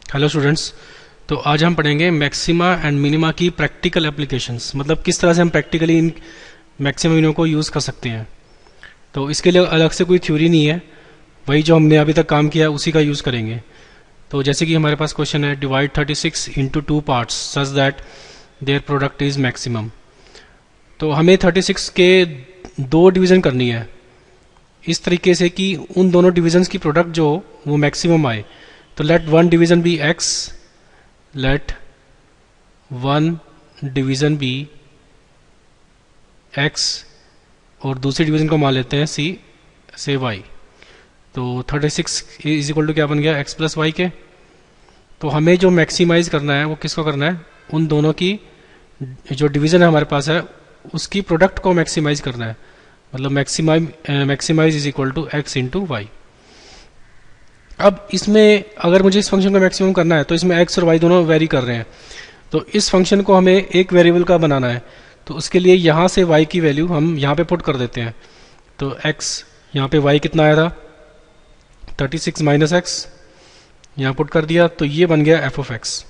Hello students. तो आज हम पढ़ेंगे मैक्सिमा एंड मिनिमा की प्रैक्टिकल एप्लीकेशंस, मतलब किस तरह से हम प्रैक्टिकली इन मैक्सिमा मिनिमा को यूज़ कर सकते हैं। तो इसके लिए अलग से कोई थ्योरी नहीं है, वही जो हमने अभी तक काम किया है उसी का यूज़ करेंगे। तो जैसे कि हमारे पास क्वेश्चन है, divide 36 into 2 parts such that their product is maximum. तो हमें 36 के दो डिवीज़न करनी है इस तरीके से कि उन दोनों डिविजन्स की प्रोडक्ट जो वो मैक्सिमम आए। तो let one division be X, let one division be X और दूसरी डिवीज़न को मान लेते हैं सी से वाई। तो 36 इज इक्वल टू क्या बन गया, एक्स प्लस वाई के। तो हमें जो मैक्सिमाइज करना है वो किसको करना है, उन दोनों की जो डिवीज़न है हमारे पास है उसकी प्रोडक्ट को मैक्सिमाइज करना है। मतलब maximize is equal to X into Y. अब इसमें अगर मुझे इस फंक्शन को मैक्सिमम करना है तो इसमें एक्स और वाई दोनों वेरी कर रहे हैं, तो इस फंक्शन को हमें एक वेरिएबल का बनाना है। तो उसके लिए यहाँ से वाई की वैल्यू हम यहाँ पे पुट कर देते हैं। तो एक्स यहाँ पे वाई कितना आया था 36 माइनस एक्स, यहाँ पुट कर दिया तो ये बन गया एफ ऑफ एक्स।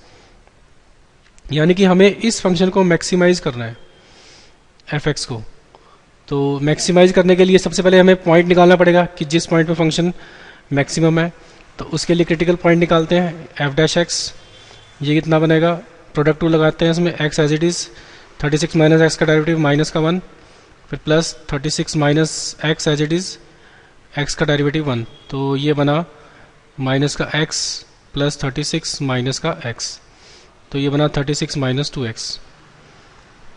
यानी कि हमें इस फंक्शन को मैक्सिमाइज करना है एफ एक्स को। तो मैक्सिमाइज करने के लिए सबसे पहले हमें पॉइंट निकालना पड़ेगा कि जिस पॉइंट पे फंक्शन मैक्सिमम है। तो उसके लिए क्रिटिकल पॉइंट निकालते हैं एफ डैश एक्स। ये कितना बनेगा, प्रोडक्ट टू लगाते हैं इसमें, X as it is 36 minus X का डेरिवेटिव माइनस का 1, फिर plus 36 minus x as it is X का डेरिवेटिव 1। तो ये बना माइनस का एक्स प्लस 36 माइनस का एक्स, तो ये बना 36 माइनस 2x।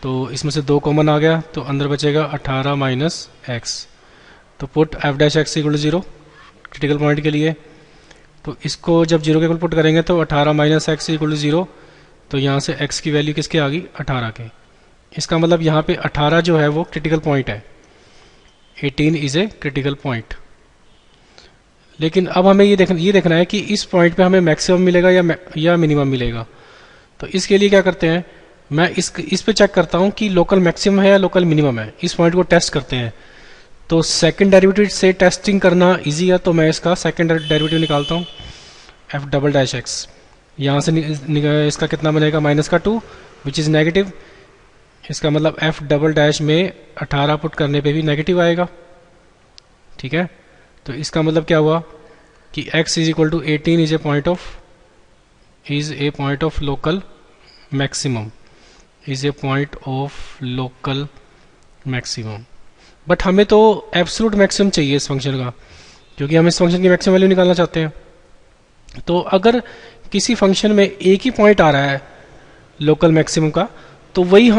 तो इसमें से 2 कॉमन आ गया तो अंदर बचेगा 18 माइनस एक्स। तो put F dash X equal to 0 critical point के लिए। तो इसको जब 0 के इक्वल पुट करेंगे तो 18 माइनस एक्स इक्वल टू 0। तो यहाँ से x की वैल्यू किसके आ गई, 18 के। इसका मतलब यहाँ पे 18 जो है वो क्रिटिकल पॉइंट है, 18 इज ए क्रिटिकल पॉइंट। लेकिन अब हमें ये देखना है कि इस पॉइंट पे हमें मैक्सिमम मिलेगा या मिनिमम मिलेगा। तो इसके लिए क्या करते हैं, मैं इस पे चेक करता हूँ कि लोकल मैक्सिमम है या लोकल मिनिमम है। इस पॉइंट को टेस्ट करते हैं। तो सेकंड डेरिवेटिव से टेस्टिंग करना इजी है, तो मैं इसका सेकंड डेरिवेटिव निकालता हूँ एफ डबल डैश एक्स। यहाँ से इसका कितना बनेगा, माइनस का 2 विच इज़ नेगेटिव। इसका मतलब एफ डबल डैश में 18 पुट करने पे भी नेगेटिव आएगा, ठीक है। तो इसका मतलब क्या हुआ कि x is equal to 18 is a point of local maximum, is a point of local maximum. But हमें तो एब्सोल्यूट मैक्सिमम चाहिए इस फंक्शन का, क्योंकि हम इस फंक्शन की मैक्सिमम वैल्यू निकालना चाहते हैं। तो अगर किसी फंक्शन में एक ही पॉइंट आ रहा है लोकल मैक्सिमम का, तो वही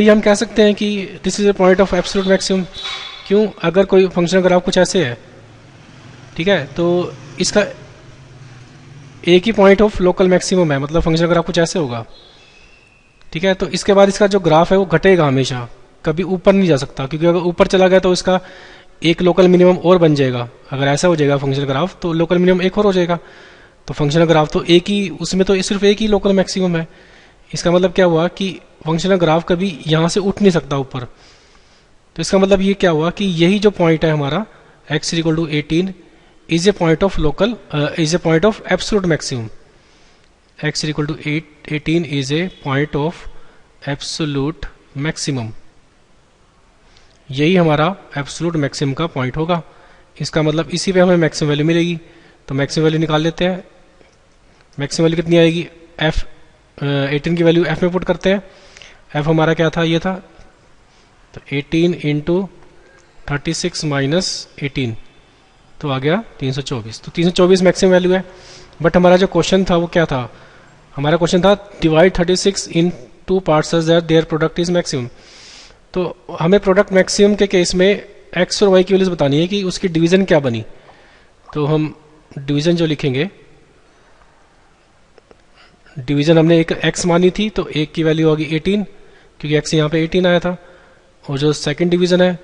हम कह सकते हैं कि this is a point of absolute maximum. क्यों, अगर कोई फंक्शन ग्राफ कुछ ऐसे है, ठीक है, तो इसका एक ही पॉइंट ऑफ लोकल मैक्सिमम है, मतलब फंक्शन ग्राफ कुछ ऐसे होगा, ठीक है। तो इसके बाद इसका जो ग्राफ है वो घटेगा हमेशा, कभी ऊपर नहीं जा सकता, क्योंकि अगर ऊपर चला गया तो इसका एक लोकल मिनिमम और बन जाएगा। अगर ऐसा हो जाएगा फंक्शन ग्राफ तो लोकल मिनिमम एक और हो जाएगा। तो फंक्शनल ग्राफ तो एक ही, उसमें तो सिर्फ एक ही लोकल मैक्सिमम है। इसका मतलब क्या हुआ कि फंक्शनल ग्राफ कभी यहाँ से उठ नहीं सकता ऊपर। तो इसका मतलब ये क्या हुआ कि यही जो पॉइंट है हमारा x equal to 18 is a point of local, is a point of absolute maximum. x equal to 18 is a point of absolute maximum, यही हमारा एब्सोल्यूट मैक्सिमम का पॉइंट होगा। इसका मतलब इसी पे हमें मैक्सिमम वैल्यू मिलेगी। तो मैक्सिमम वैल्यू निकाल लेते हैं। मैक्सिमम वैल्यू कितनी आएगी, f 18 की वैल्यू f में पुट करते हैं। f हमारा क्या था, ये था, तो 18 इंटू 36 माइनस 18 तो आ गया 324। तो 324 मैक्सिमम वैल्यू है। बट हमारा जो क्वेश्चन था वो क्या था, हमारा क्वेश्चन था divide 36 in 2 parts such that their product is maximum. तो हमें प्रोडक्ट मैक्सिमम के केस में x और y की वैल्यूज बतानी है कि उसकी डिवीजन क्या बनी। तो हम डिवीजन जो लिखेंगे, डिवीजन हमने एक x मानी थी, तो एक की वैल्यू होगी 18, क्योंकि x यहाँ पे 18 आया था। और जो सेकंड डिवीजन है,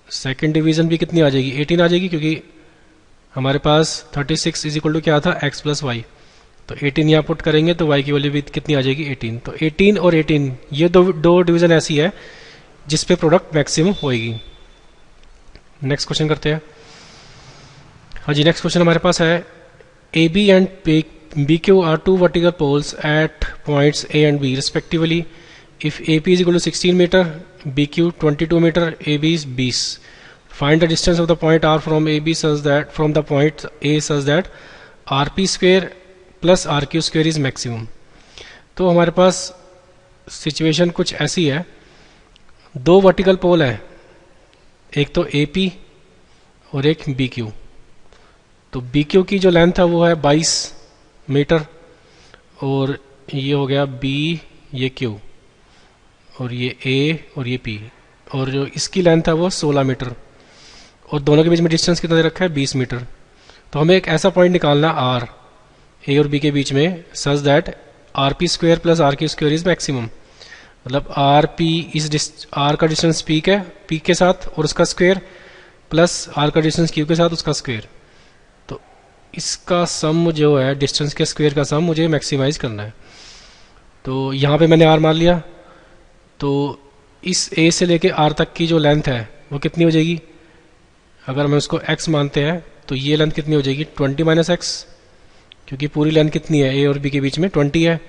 सेकंड डिवीजन भी कितनी आ जाएगी, 18 आ जाएगी, क्योंकि हमारे पास 36 इज इक्वल टू क्या था, x प्लस वाई। तो 18 यहाँ पुट करेंगे तो y की वैल्यू भी कितनी आ जाएगी, 18। तो 18 और 18 ये दो डिवीजन ऐसी है जिस पे प्रोडक्ट मैक्सिमम होएगी। नेक्स्ट क्वेश्चन करते हैं। हाँ जी, नेक्स्ट क्वेश्चन हमारे पास है AB and BQ are two vertical poles at points A and B respectively. If AP is equal to 16 meter, BQ 22 meter, AB is 20. Find the distance of the point R from AB such that from the point A such that RP square plus RQ square is maximum. तो हमारे पास situation कुछ ऐसी है, दो vertical पोल है, एक तो AP और एक BQ. तो BQ की जो लेंथ है वो है 22 मीटर और ये हो गया B, ये Q और ये A और ये P, और जो इसकी लेंथ है वो 16 मीटर और दोनों के बीच में डिस्टेंस कितना दे रखा है 20 मीटर. तो हमें एक ऐसा पॉइंट निकालना R A और B के बीच में such that RP square plus RQ square is maximum. मतलब RP इस R का डिस्टेंस P है, P के साथ और उसका स्क्वायर प्लस R का डिस्टेंस Q के साथ उसका स्क्वायर. तो इसका सम जो है डिस्टेंस के स्क्वायर का सम मुझे मैक्सिमाइज करना है. तो यहाँ पे मैंने R मान लिया. तो इस A से लेके R तक की जो लेंथ है वो कितनी हो जाएगी, अगर हम उसको x मानते हैं तो ये लेंथ कितनी हो जाएगी 20 माइनस एक्स, क्योंकि पूरी लेंथ कितनी है A और B के बीच में 20 है.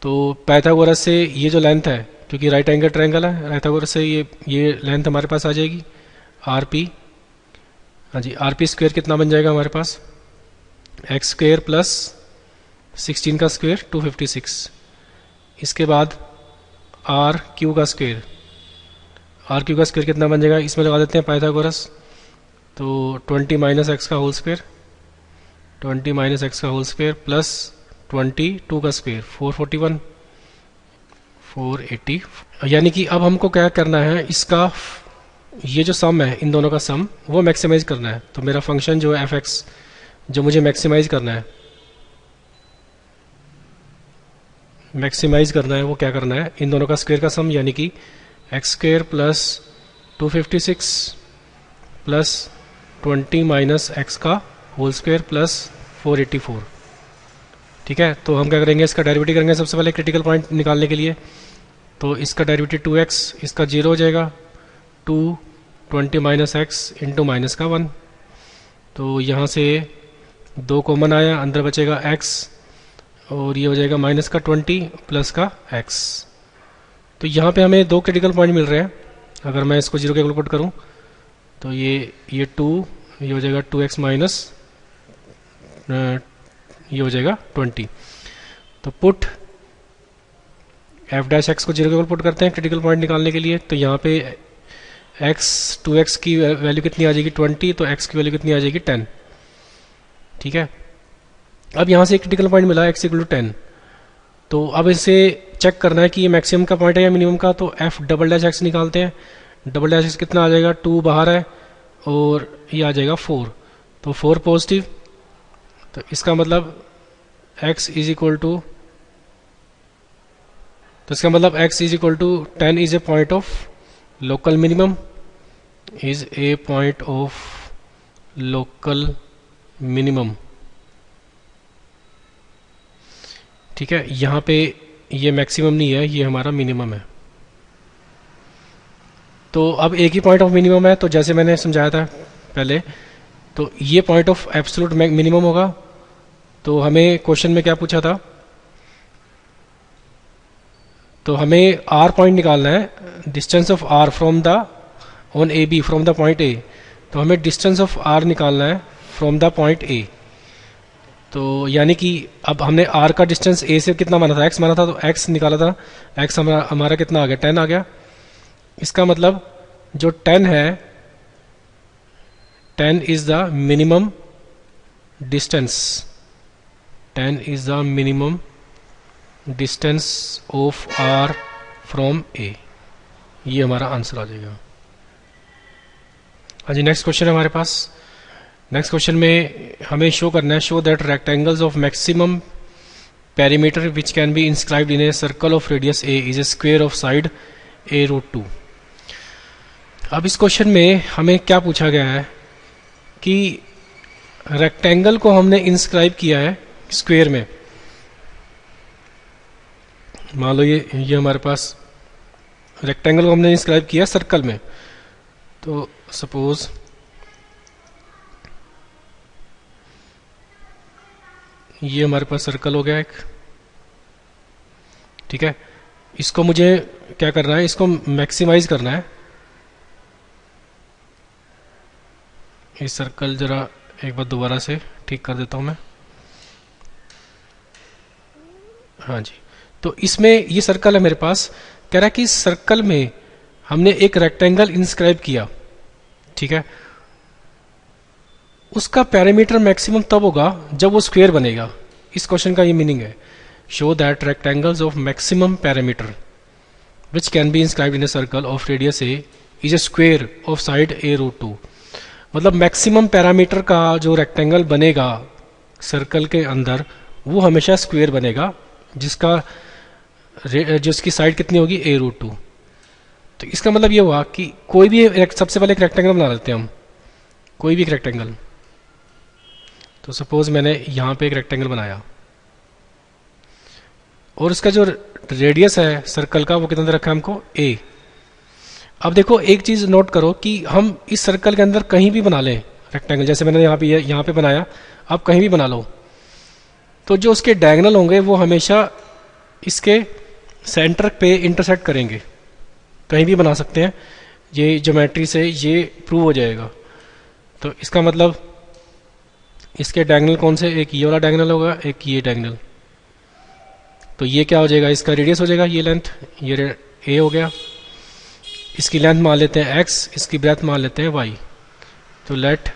तो पाइथागोरस से ये जो लेंथ है, क्योंकि राइट एंगल ट्रायंगल है, पाइथागोरस से ये लेंथ हमारे पास आ जाएगी RP. हाँ जी, RP स्क्वायर कितना बन जाएगा हमारे पास, एक्स स्क्वायर प्लस 16 का स्क्वायर 256. इसके बाद RQ का स्क्वायर, RQ का स्क्वायर कितना बन जाएगा, इसमें लगा देते हैं पाइथागोरस. तो 20 माइनस एक्स का होल स्क्वायर, 20 माइनस एक्स का होल स्क्वायर प्लस 22 का स्क्वायर 441 480. यानी कि अब हमको क्या करना है, इसका ये जो सम है इन दोनों का सम वो मैक्सिमाइज करना है. तो मेरा फंक्शन जो है fx जो मुझे मैक्सिमाइज करना है वो क्या करना है, इन दोनों का स्क्वायर का सम, यानी कि x square plus 256 plus 20 minus X का होल स्क्वायर प्लस 484. ठीक है, तो हम क्या करेंगे, इसका डेरिवेटिव करेंगे सबसे पहले क्रिटिकल पॉइंट निकालने के लिए. तो इसका डेरिवेटिव 2x, इसका 0 हो जाएगा, 2 20 माइनस एक्स इंटू माइनस का 1. तो यहाँ से 2 कॉमन आया, अंदर बचेगा x और ये हो जाएगा माइनस का 20 प्लस का x. तो यहाँ पे हमें दो क्रिटिकल पॉइंट मिल रहे हैं. अगर मैं इसको 0 के इक्वल पुट करूँ तो ये 2, ये हो जाएगा 2x माइनस ये हो जाएगा 20. तो पुट f डैश एक्स को 0 के इक्वल पुट करते हैं क्रिटिकल पॉइंट निकालने के लिए. तो यहाँ पे x 2x की वैल्यू कितनी आ जाएगी 20, तो x की वैल्यू कितनी आ जाएगी 10. ठीक है, अब यहाँ से एक क्रिटिकल पॉइंट मिला x इक्वल टू 10. तो अब इसे चेक करना है कि ये मैक्सिमम का पॉइंट है या मिनिमम का. तो f डबल डैश एक्स निकालते हैं. डबल डैश एक्स कितना आ जाएगा, 2 बाहर है और ये आ जाएगा 4. तो 4 पॉजिटिव. तो इसका मतलब x इज इक्वल टू, तो इसका मतलब x is equal to 10 is a point of local minimum, is a point of local minimum. ठीक है, यहाँ पे ये मैक्सिमम नहीं है, ये हमारा मिनिमम है. तो अब एक ही पॉइंट ऑफ मिनिमम है, तो जैसे मैंने समझाया था पहले, तो ये पॉइंट ऑफ एब्सोल्यूट मिनिमम होगा. तो हमें क्वेश्चन में क्या पूछा था, तो हमें R पॉइंट निकालना है, distance of R from the on AB from the point A. तो हमें डिस्टेंस ऑफ R निकालना है फ्रॉम द पॉइंट A. तो यानी कि अब हमने R का डिस्टेंस A से कितना माना था, x माना था, तो x निकाला था, x हमारा कितना आ गया 10 आ गया. इसका मतलब जो 10 है, 10 is the minimum distance, 10 is the minimum distance of R from A. ये हमारा आंसर आ जाएगा. हाँ जी, नेक्स्ट क्वेश्चन है हमारे पास. नेक्स्ट क्वेश्चन में हमें शो करना है, show that rectangles of maximum perimeter which can be inscribed in a circle of radius a is a square of side a√2. अब इस क्वेश्चन में हमें क्या पूछा गया है कि रेक्टेंगल को हमने इंस्क्राइब किया है स्क्वायर में. मान लो ये हमारे पास रेक्टेंगल को हमने इंस्क्राइब किया सर्कल में. तो सपोज ये हमारे पास सर्कल हो गया एक, ठीक है। इसको मुझे क्या करना है, इसको मैक्सिमाइज करना है। इस सर्कल जरा एक बार दोबारा से ठीक कर देता हूं मैं। हाँ जी, तो इसमें ये सर्कल है मेरे पास। कह रहा है कि इस सर्कल में हमने एक रेक्टेंगल इंस्क्राइब किया, ठीक है। उसका पैरामीटर मैक्सिमम तब होगा जब वो स्क्वायर बनेगा। इस क्वेश्चन का ये मीनिंग है, show that rectangles of maximum parameter which can be inscribed in a circle of radius A is a square of side A root 2। मतलब मैक्सिमम पैरामीटर का जो रेक्टेंगल बनेगा सर्कल के अंदर वो हमेशा स्क्वायर बनेगा, जिसकी साइड कितनी होगी, ए रूट 2। तो इसका मतलब ये हुआ कि कोई भी सबसे पहले एक रेक्टेंगल बना लेते हैं हम, कोई भी एक रेक्टेंगल। तो सपोज मैंने यहां पे एक रेक्टेंगल बनाया और उसका जो रेडियस है सर्कल का वो कितना दे रखा है हमको, ए। अब देखो एक चीज नोट करो कि हम इस सर्कल के अंदर कहीं भी बना लें रेक्टेंगल, जैसे मैंने यहाँ पे बनाया, आप कहीं भी बना लो, तो जो उसके डायगोनल होंगे वो हमेशा इसके सेंटर पे इंटरसेक्ट करेंगे। कहीं भी बना सकते हैं, ये ज्योमेट्री से ये प्रूव हो जाएगा। तो इसका मतलब इसके डायगोनल कौन से, एक ये वाला डायगोनल होगा, एक ये डायगोनल। तो ये क्या हो जाएगा, इसका रेडियस हो जाएगा, ये लेंथ, ये ए हो गया। इसकी लेंथ मान लेते हैं x, इसकी ब्रेथ मान लेते हैं y। तो let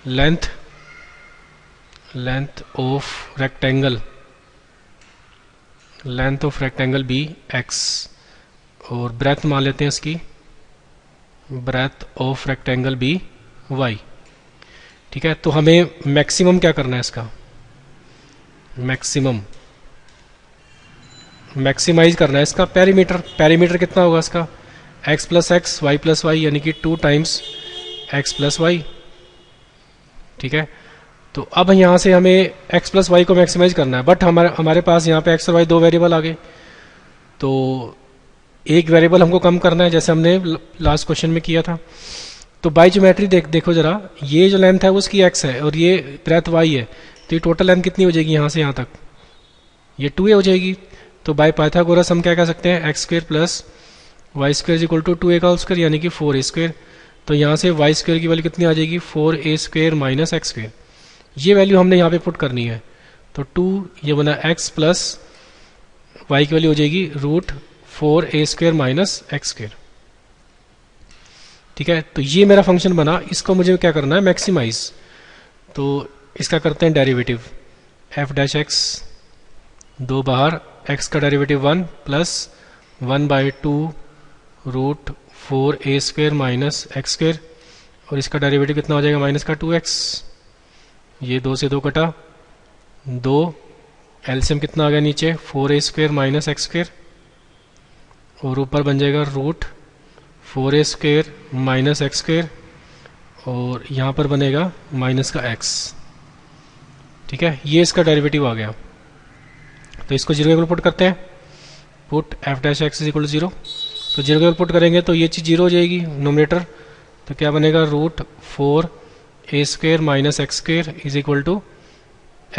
length of rectangle be x और ब्रेथ मान लेते हैं इसकी, breadth of rectangle be y, ठीक है। तो हमें मैक्सिमम क्या करना है, इसका मैक्सिमाइज करना है इसका पैरीमीटर कितना होगा इसका, x plus x y plus y, यानी कि 2 टाइम्स x प्लस वाई, ठीक है। तो अब यहाँ से हमें x प्लस वाई को मैक्सिमाइज करना है, बट हमारे पास यहाँ पे x और y 2 वेरिएबल आ गए, तो एक वेरिएबल हमको कम करना है, जैसे हमने लास्ट क्वेश्चन में किया था। तो बाई ज्योमेट्री देखो जरा, ये जो लेंथ है उसकी x है और ये ब्रेथ y है, तो ये टोटल लेंथ कितनी हो जाएगी यहाँ से यहाँ तक, ये 2a हो जाएगी। तो बाय पाइथागोरस हम क्या कह सकते हैं, x square plus y square equal to 2a का होल स्क्वायर, यानी कि 4a²। तो यहाँ से वाई स्क्वायर की वैल्यू कितनी आ जाएगी, 4a² माइनस एक्स स्क्वायर। ये वैल्यू हमने यहाँ पे पुट करनी है। तो 2 ये बना x प्लस वाई की वैल्यू हो जाएगी root 4a² minus x square, ठीक है। तो ये मेरा फंक्शन बना, इसको मुझे क्या करना है, मैक्सिमाइज। तो इसका करते हैं डेरिवेटिव, f डैश x, 2 बाहर, x का डेरिवेटिव 1 प्लस 1/2 root 4a² minus x square, और इसका डेरिवेटिव कितना हो जाएगा, माइनस का 2x। ये 2 से 2 कटा, 2 एलसीएम कितना आ गया नीचे, 4a² माइनस एक्स स्क्वायर, और ऊपर बन जाएगा root 4a² minus x square, और यहाँ पर बनेगा माइनस का x, ठीक है। ये इसका डेरिवेटिव आ गया। तो इसको 0 के पुट करते हैं, put f dash x is equal to 0। तो 0 के पुट करेंगे तो ये चीज़ 0 हो जाएगी नोमिनेटर। तो क्या बनेगा, root 4a² minus x square is equal to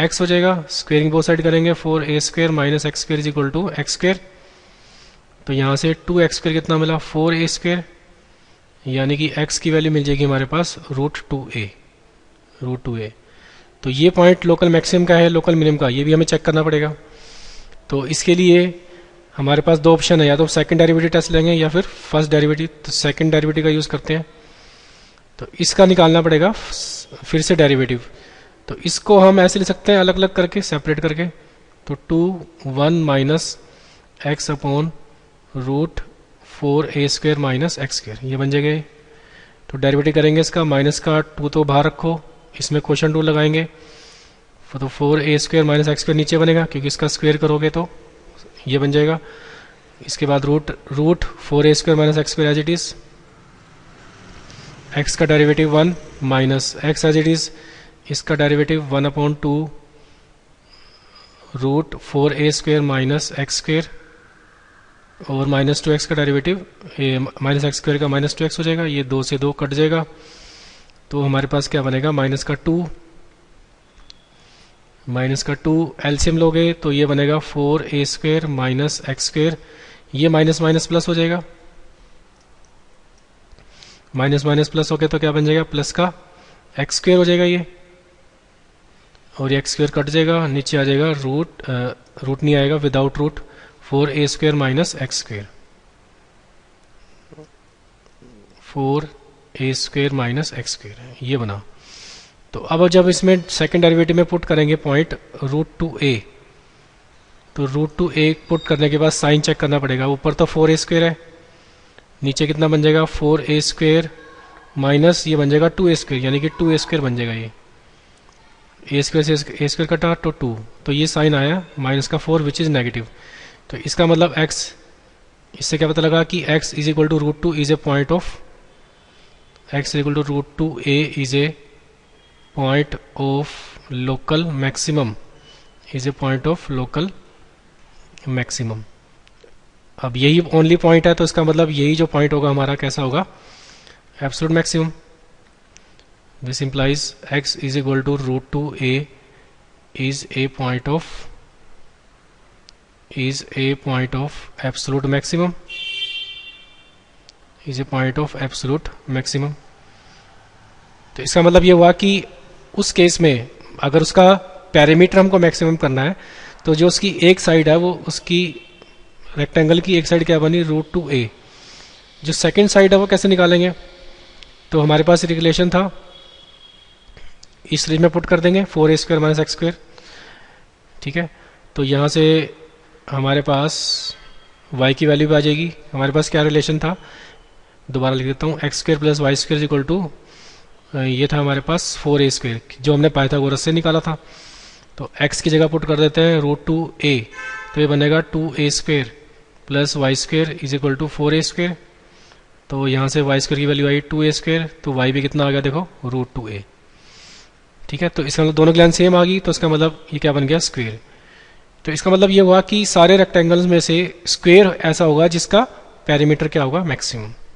x हो जाएगा। स्क्वेयरिंग बोथ साइड करेंगे, 4a² minus x square is equal to x square. तो यहाँ से 2x² कितना मिला, 4a², यानी कि x की वैल्यू मिल जाएगी हमारे पास रूट 2a। तो ये पॉइंट लोकल मैक्सिमम का है, लोकल मिनिमम का, ये भी हमें चेक करना पड़ेगा। तो इसके लिए हमारे पास 2 ऑप्शन है, या तो सेकंड डेरिवेटिव टेस्ट लेंगे या फिर फर्स्ट डेरिवेटिव। तो सेकंड डेरिवेटिव का यूज़ करते हैं। तो इसका निकालना पड़ेगा फिर से डेरिवेटिव। तो इसको हम ऐसे लिख सकते हैं अलग अलग करके, सेपरेट करके। तो 2 1 minus x upon root 4a² minus x square, ये बन जाएगा। तो डेरिवेटिव करेंगे इसका, माइनस का 2 तो बाहर रखो, इसमें क्वोशंट रूल लगाएंगे। तो 4a² माइनस एक्स स्क्वायर नीचे बनेगा, क्योंकि इसका स्क्वायर करोगे तो ये बन जाएगा। इसके बाद root 4a² minus x square as it is, x का derivative 1 minus x as it is, इसका derivative 1/2 root 4a² minus x square, और माइनस 2x का डेरिवेटिव, माइनस एक्स स्क्वायर का माइनस 2x हो जाएगा। ये 2 से 2 कट जाएगा, तो हमारे पास क्या बनेगा, माइनस का 2 माइनस का 2 एलसीएम लोगे तो ये बनेगा 4a² माइनस x²। ये माइनस माइनस प्लस हो जाएगा, माइनस माइनस प्लस हो गया तो क्या बन जाएगा, प्लस का x² हो जाएगा ये, और ये x² कट जाएगा, नीचे आ जाएगा रूट, रूट नहीं आएगा, without root 4a² minus x², 4a² minus x², ये बना। तो अब जब इसमें सेकंड डेरिवेटिव में पुट करेंगे पॉइंट √2a, तो √2a पुट करने के बाद साइन चेक करना पड़ेगा। ऊपर तो 4a² है, नीचे कितना बन जाएगा 4a² माइनस ये बन जाएगा 2a², यानी कि 2a² बन जाएगा। ये a² से a² कटा तो 2, तो ये साइन आया माइनस का 4 विच इज़ नेगेटिव। तो इसका मतलब x, इससे क्या पता लगा कि x is equal to √2 is a point of, x is equal to √2a is a point of local maximum, is a point of local maximum. अब यही ओनली पॉइंट है, तो इसका मतलब यही जो पॉइंट होगा हमारा कैसा होगा, absolute maximum. This implies x is equal to √2a is a point of, is a point of absolute maximum, is a point of absolute maximum। तो इसका मतलब ये हुआ कि उस केस में अगर उसका पैरामीटर हमको मैक्सिमम करना है, तो जो उसकी एक साइड है वो, उसकी रेक्टेंगल की एक साइड क्या बनी, √2a। जो सेकंड साइड है वो कैसे निकालेंगे, तो हमारे पास रिलेशन था, इस रेंज में पुट कर देंगे 4a² माइनस x², ठीक है। तो यहाँ से हमारे पास y की वैल्यू भी आ जाएगी। हमारे पास क्या रिलेशन था, दोबारा लिख देता हूँ, x² plus y² equal to, ये था हमारे पास 4a² जो हमने पाइथागोरस से निकाला था। तो x की जगह पुट कर देते हैं √2a, तो ये बनेगा 2a² plus y² is equal to 4a²। तो यहाँ से y² की वैल्यू आई 2a², तो y भी कितना आ गया देखो, √2a, ठीक है। तो इसका मतलब दोनों की लाइन सेम आ गई, तो इसका मतलब ये क्या बन गया, स्क्वेयर। तो इसका मतलब ये हुआ कि सारे रेक्टेंगल्स में से स्क्वेयर ऐसा होगा जिसका पैरामीटर क्या होगा, मैक्सिमम।